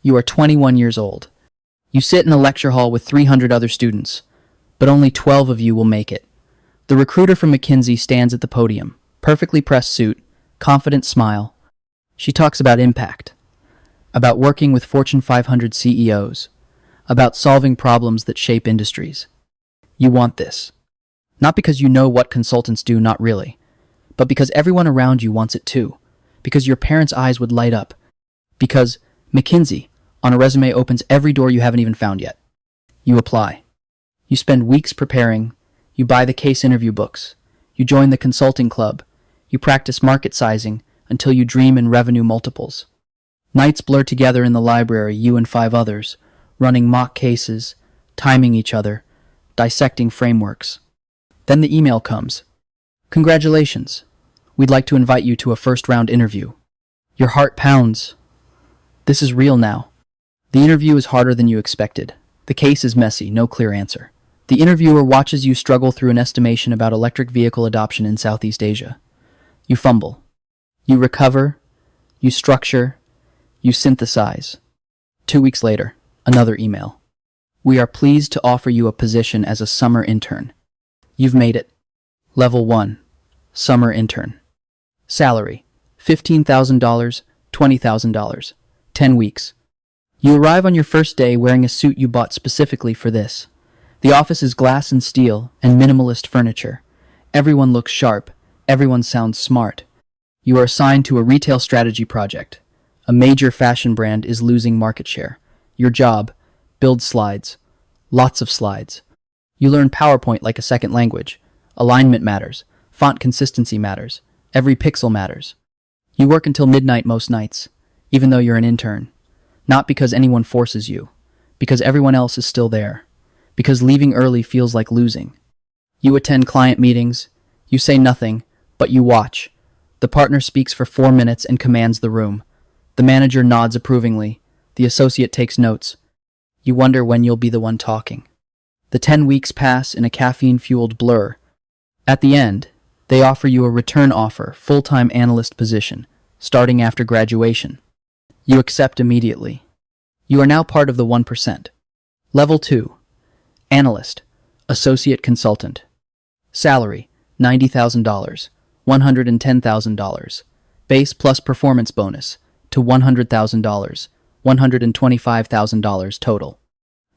You are 21 years old. You sit in a lecture hall with 300 other students, but only 12 of you will make it. The recruiter from McKinsey stands at the podium, perfectly pressed suit, confident smile. She talks about impact, about working with Fortune 500 CEOs, about solving problems that shape industries. You want this. Not because you know what consultants do, not really, but because everyone around you wants it too, because your parents' eyes would light up, because McKinsey on a resume opens every door you haven't even found yet. You apply. You spend weeks preparing. You buy the case interview books. You join the consulting club. You practice market sizing until you dream in revenue multiples. Nights blur together in the library, you and 5 others, running mock cases, timing each other, dissecting frameworks. Then the email comes. Congratulations. We'd like to invite you to a first-round interview. Your heart pounds. This is real now. The interview is harder than you expected. The case is messy, no clear answer. The interviewer watches you struggle through an estimation about electric vehicle adoption in Southeast Asia. You fumble. You recover. You structure. You synthesize. 2 weeks later, another email. We are pleased to offer you a position as a summer intern. You've made it. Level 1. Summer intern. Salary: $15,000, $20,000. 10 weeks. You arrive on your first day wearing a suit you bought specifically for this. The office is glass and steel and minimalist furniture. Everyone looks sharp. Everyone sounds smart. You are assigned to a retail strategy project. A major fashion brand is losing market share. Your job: build slides. Lots of slides. You learn PowerPoint like a second language. Alignment matters. Font consistency matters. Every pixel matters. You work until midnight most nights, even though you're an intern. Not because anyone forces you, because everyone else is still there, because leaving early feels like losing. You attend client meetings. You say nothing, but you watch. The partner speaks for 4 minutes and commands the room. The manager nods approvingly. The associate takes notes. You wonder when you'll be the one talking. The 10 weeks pass in a caffeine-fueled blur. At the end, they offer you a return offer, full-time analyst position, starting after graduation. You accept immediately. You are now part of the 1%. Level 2. Analyst, associate consultant. Salary: $90,000, $110,000. Base plus performance bonus to $100,000, $125,000 total.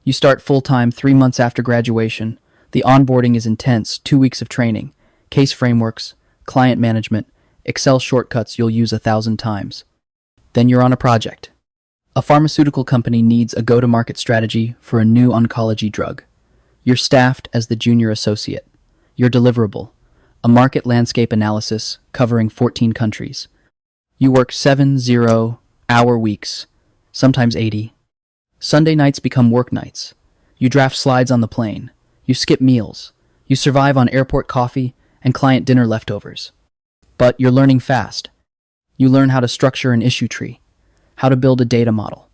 You start full-time 3 months after graduation. The onboarding is intense, 2 weeks of training, case frameworks, client management, Excel shortcuts you'll use 1,000 times. Then you're on a project. A pharmaceutical company needs a go-to-market strategy for a new oncology drug. You're staffed as the junior associate. Your deliverable: a market landscape analysis covering 14 countries. You work 7 0-hour weeks, sometimes 80. Sunday nights become work nights. You draft slides on the plane. You skip meals. You survive on airport coffee and client dinner leftovers. But you're learning fast. You learn how to structure an issue tree, how to build a data model,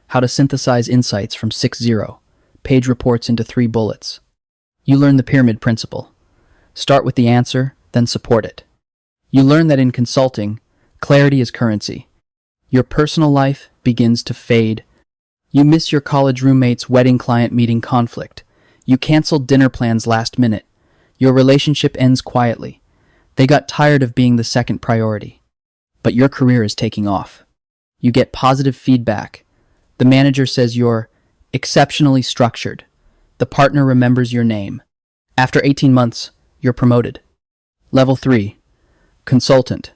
how to synthesize insights from 6-page reports into 3 bullets. You learn the pyramid principle. Start with the answer, then support it. You learn that in consulting, clarity is currency. Your personal life begins to fade. You miss your college roommate's wedding client meeting conflict. You canceled dinner plans last minute. Your relationship ends quietly. They got tired of being the second priority. But your career is taking off. You get positive feedback. The manager says you're exceptionally structured. The partner remembers your name. After 18 months, you're promoted. Level 3. Consultant.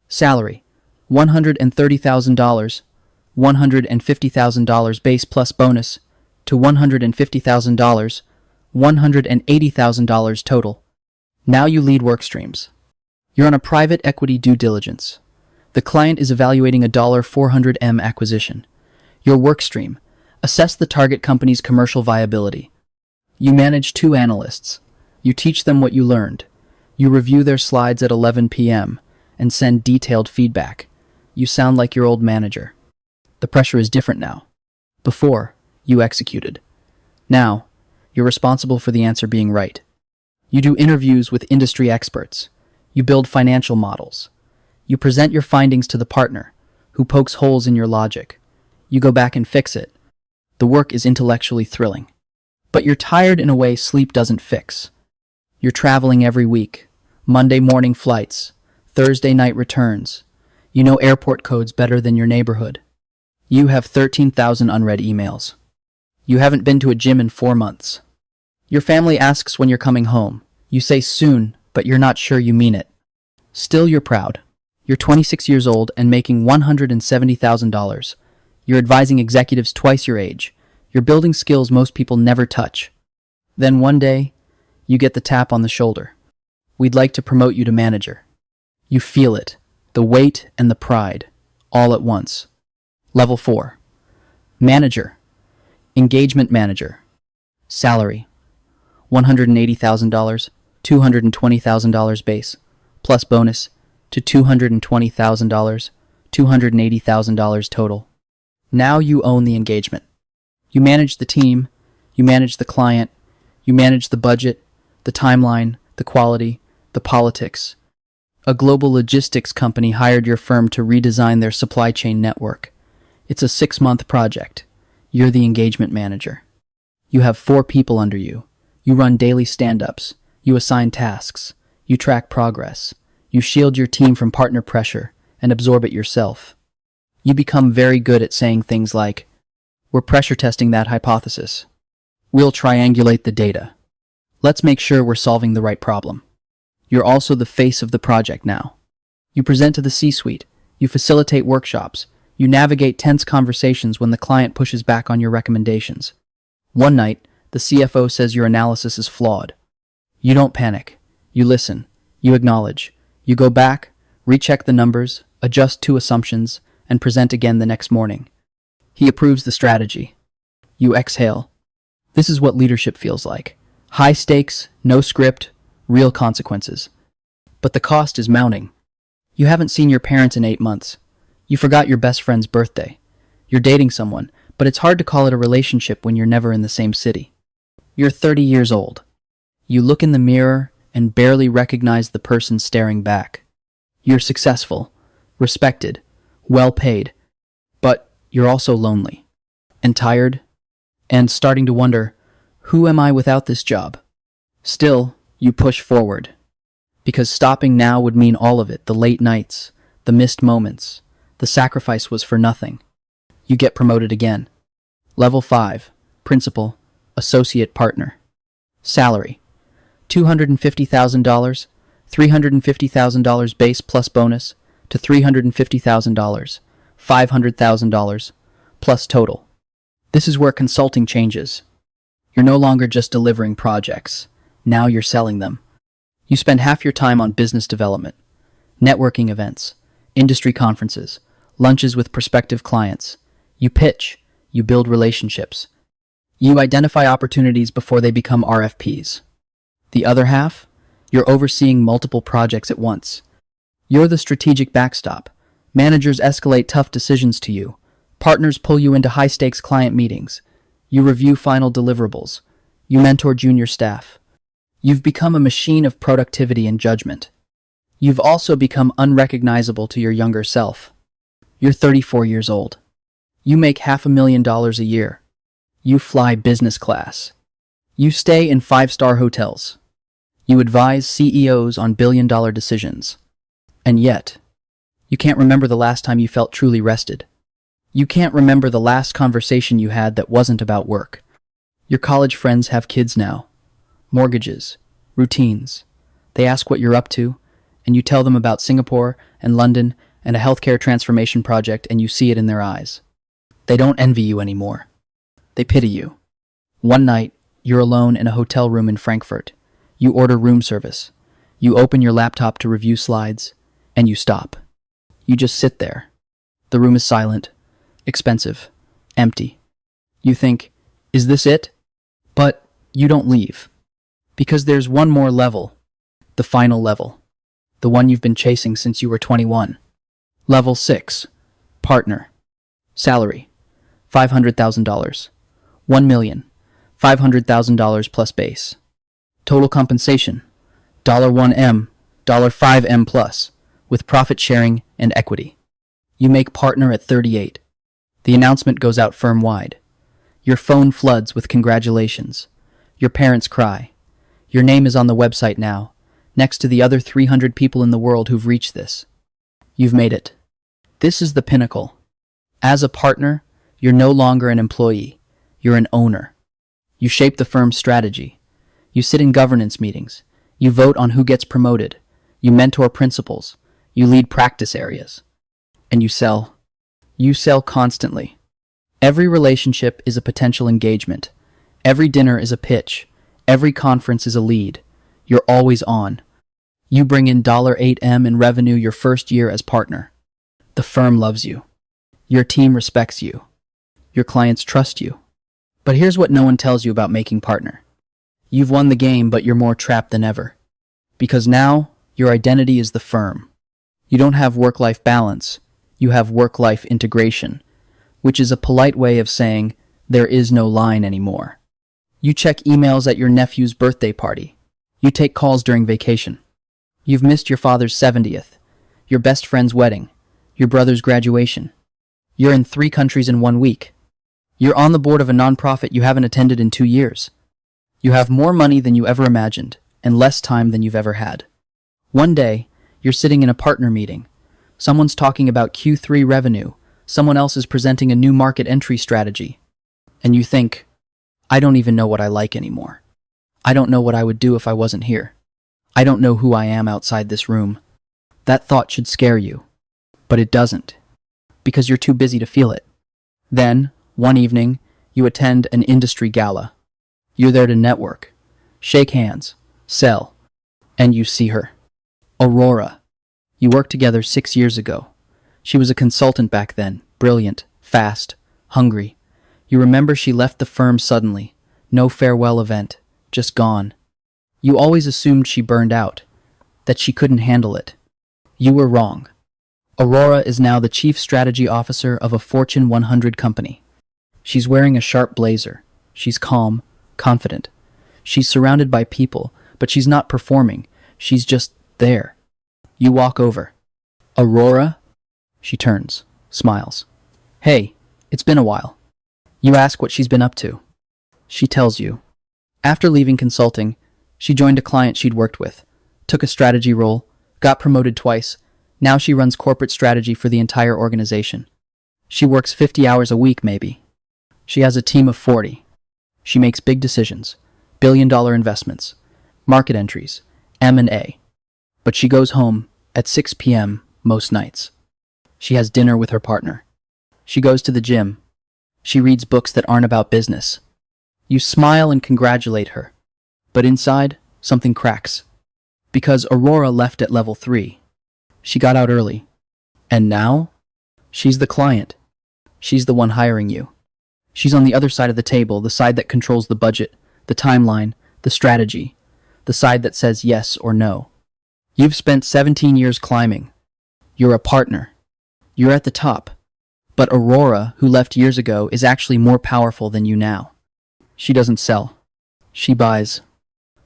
Salary: $130,000, $150,000 base plus bonus to $150,000, $180,000 total. Now you lead work streams. You're on a private equity due diligence. The client is evaluating a $400 acquisition. Your work stream: assess the target company's commercial viability. You manage 2 analysts. You teach them what you learned. You review their slides at 11 p.m. and send detailed feedback. You sound like your old manager. The pressure is different now. Before, you executed. Now, you're responsible for the answer being right. You do interviews with industry experts. You build financial models. You present your findings to the partner, who pokes holes in your logic. You go back and fix it. The work is intellectually thrilling. But you're tired in a way sleep doesn't fix. You're traveling every week. Monday morning flights, Thursday night returns. You know airport codes better than your neighborhood. You have 13,000 unread emails. You haven't been to a gym in 4 months. Your family asks when you're coming home. You say soon, but you're not sure you mean it. Still, you're proud. You're 26 years old and making $170,000. You're advising executives twice your age. You're building skills most people never touch. Then one day, you get the tap on the shoulder. We'd like to promote you to manager. You feel it, the weight and the pride, all at once. Level 4. Manager. Engagement manager. Salary. $180,000, $220,000 base, plus bonus to $220,000, $280,000 total. Now you own the engagement. You manage the team, you manage the client, you manage the budget, the timeline, the quality, the politics. A global logistics company hired your firm to redesign their supply chain network. It's a 6-month project. You're the engagement manager. You have 4 people under you. You run daily stand-ups. You assign tasks. You track progress. You shield your team from partner pressure and absorb it yourself. You become very good at saying things like, "We're pressure testing that hypothesis. We'll triangulate the data. Let's make sure we're solving the right problem." You're also the face of the project now. You present to the C-suite. You facilitate workshops. You navigate tense conversations when the client pushes back on your recommendations. One night, the CFO says your analysis is flawed. You don't panic. You listen. You acknowledge. You go back, recheck the numbers, adjust 2 assumptions, and present again the next morning. He approves the strategy. You exhale. This is what leadership feels like. High stakes, no script, real consequences. But the cost is mounting. You haven't seen your parents in 8 months. You forgot your best friend's birthday. You're dating someone, but it's hard to call it a relationship when you're never in the same city. You're 30 years old. You look in the mirror and barely recognize the person staring back. You're successful, respected, well paid, but you're also lonely and tired and starting to wonder, who am I without this job? Still, you push forward. Because stopping now would mean all of it, the late nights, the missed moments. The sacrifice was for nothing. You get promoted again. Level 5, principal, associate partner. Salary, $250,000, $350,000 base plus bonus to $350,000, $500,000 plus total. This is where consulting changes. You're no longer just delivering projects. Now you're selling them. You spend half your time on business development, networking events, industry conferences, lunches with prospective clients. You pitch, you build relationships. You identify opportunities before they become RFPs. The other half, you're overseeing multiple projects at once. You're the strategic backstop. Managers escalate tough decisions to you. Partners pull you into high-stakes client meetings. You review final deliverables. You mentor junior staff. You've become a machine of productivity and judgment. You've also become unrecognizable to your younger self. You're 34 years old. You make $500,000 a year. You fly business class. You stay in 5-star hotels. You advise CEOs on billion-dollar decisions. And yet, you can't remember the last time you felt truly rested. You can't remember the last conversation you had that wasn't about work. Your college friends have kids now. Mortgages, routines. They ask what you're up to, and you tell them about Singapore and London and a healthcare transformation project, and you see it in their eyes. They don't envy you anymore. They pity you. One night, you're alone in a hotel room in Frankfurt. You order room service. You open your laptop to review slides, and you stop. You just sit there. The room is silent, expensive, empty. You think, is this it? But you don't leave. Because there's one more level. The final level. The one you've been chasing since you were 21. Level 6. Partner. Salary. $500,000. $1,500,000 plus base. Total compensation. $1M, $5M plus, with profit sharing and equity. You make partner at 38. The announcement goes out firm-wide. Your phone floods with congratulations. Your parents cry. Your name is on the website now, next to the other 300 people in the world who've reached this. You've made it. This is the pinnacle. As a partner, you're no longer an employee. You're an owner. You shape the firm's strategy. You sit in governance meetings. You vote on who gets promoted. You mentor principals. You lead practice areas. And you sell. You sell constantly. Every relationship is a potential engagement. Every dinner is a pitch. Every conference is a lead. You're always on. You bring in $8M in revenue your first year as partner. The firm loves you. Your team respects you. Your clients trust you. But here's what no one tells you about making partner. You've won the game, but you're more trapped than ever. Because now, your identity is the firm. You don't have work-life balance. You have work-life integration, which is a polite way of saying there is no line anymore. You check emails at your nephew's birthday party. You take calls during vacation. You've missed your father's 70th, your best friend's wedding, your brother's graduation. You're in 3 countries in 1 week. You're on the board of a nonprofit you haven't attended in 2 years. You have more money than you ever imagined and less time than you've ever had. One day, you're sitting in a partner meeting. Someone's talking about Q3 revenue. Someone else is presenting a new market entry strategy. And you think, I don't even know what I like anymore. I don't know what I would do if I wasn't here. I don't know who I am outside this room. That thought should scare you. But it doesn't. Because you're too busy to feel it. Then, one evening, you attend an industry gala. You're there to network, shake hands, sell, and you see her. Aurora. You worked together 6 years ago. She was a consultant back then, brilliant, fast, hungry. You remember she left the firm suddenly. No farewell event, just gone. You always assumed she burned out, that she couldn't handle it. You were wrong. Aurora is now the chief strategy officer of a Fortune 100 company. She's wearing a sharp blazer. She's calm, confident. She's surrounded by people, but she's not performing. She's just there. You walk over. Aurora? She turns, smiles. Hey, it's been a while. You ask what she's been up to. She tells you. After leaving consulting, she joined a client she'd worked with, took a strategy role, got promoted twice. Now she runs corporate strategy for the entire organization. She works 50 hours a week, maybe. She has a team of 40. She makes big decisions, billion-dollar investments, market entries, M&A. But she goes home at 6 p.m. most nights. She has dinner with her partner. She goes to the gym. She reads books that aren't about business. You smile and congratulate her. But inside, something cracks. Because Aurora left at level 3. She got out early. And now? She's the client. She's the one hiring you. She's on the other side of the table, the side that controls the budget, the timeline, the strategy, the side that says yes or no. You've spent 17 years climbing. You're a partner. You're at the top. But Aurora, who left years ago, is actually more powerful than you now. She doesn't sell. She buys.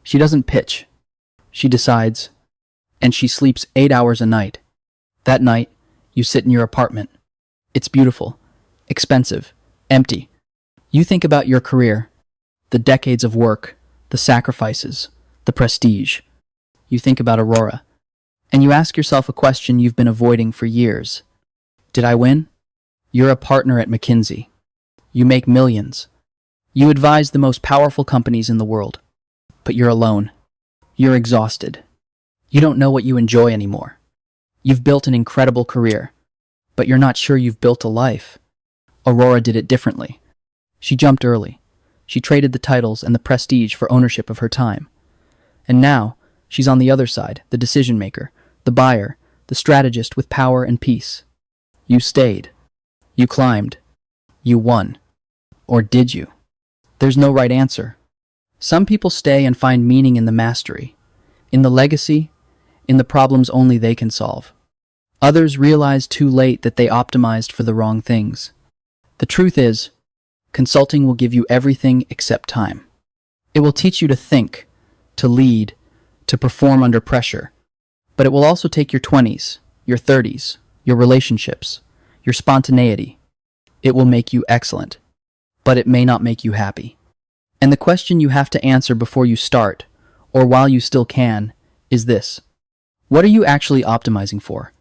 She doesn't pitch. She decides. And she sleeps 8 hours a night. That night, you sit in your apartment. It's beautiful, expensive, empty. You think about your career, the decades of work, the sacrifices, the prestige. You think about Aurora, and you ask yourself a question you've been avoiding for years. Did I win? You're a partner at McKinsey. You make millions. You advise the most powerful companies in the world. But you're alone. You're exhausted. You don't know what you enjoy anymore. You've built an incredible career, but you're not sure you've built a life. Aurora did it differently. She jumped early. She traded the titles and the prestige for ownership of her time. And now, she's on the other side, the decision maker, the buyer, the strategist with power and peace. You stayed. You climbed. You won. Or did you? There's no right answer. Some people stay and find meaning in the mastery, in the legacy, in the problems only they can solve. Others realize too late that they optimized for the wrong things. The truth is, consulting will give you everything except time. It will teach you to think, to lead, to perform under pressure. But it will also take your 20s, your 30s, your relationships, your spontaneity. It will make you excellent, but it may not make you happy. And the question you have to answer before you start, or while you still can, is this: what are you actually optimizing for?